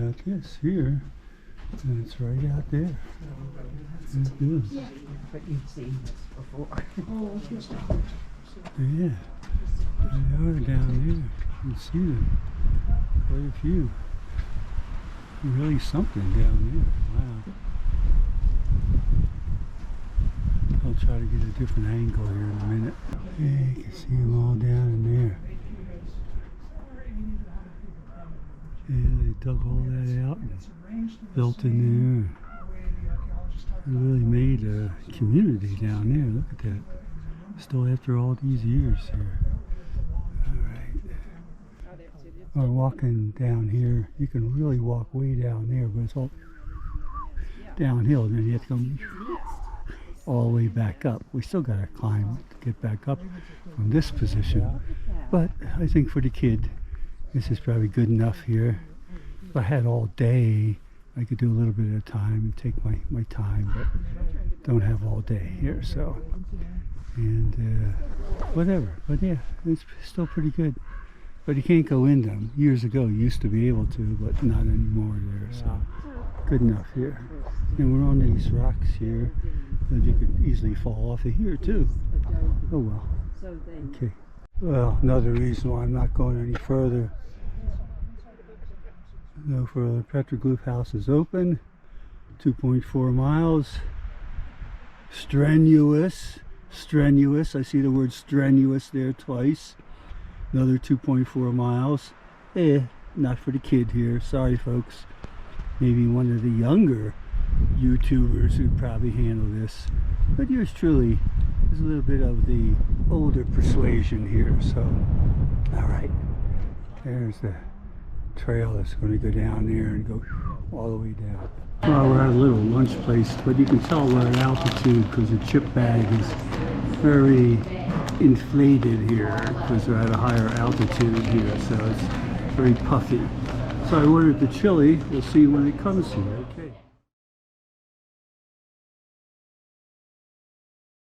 got this here, and it's right out there. It's good. Yeah. But you've seen this before. Yeah, they are down there. You can see them. Quite a few. Really something down there. Wow. I'll try to get a different angle here in a minute. Yeah, you can see them all down in there. Yeah, they dug all that out and built in there. They really made a community down there. Look at that. Still after all these years here. Alright. We're walking down here. You can really walk way down there, but it's all downhill. Then you have to come all the way back up. We still got to climb to get back up from this position. But I think for the kid, this is probably good enough here. If I had all day, I could do a little bit at a time and take my time, but don't have all day here, so. And whatever. But yeah, it's still pretty good. But you can't go in them. Years ago, you used to be able to, but not anymore there, so. Good enough here. And we're on these rocks here that you could easily fall off of here too. Oh well. Okay. Well, another reason why I'm not going any further. No further. Petroglyph House is open. 2.4 miles. Strenuous. Strenuous. I see the word strenuous there twice. Another 2.4 miles. Not for the kid here. Sorry, folks. Maybe one of the younger YouTubers who'd probably handle this. But yours truly is a little bit of the older persuasion here. So, alright. There's the trail that's going to go down there and go all the way down. Well, we're at a little lunch place, but you can tell we're at altitude because the chip bag is very inflated here because we're at a higher altitude here, so it's very puffy. So I ordered the chili. We'll see when it comes here. Okay.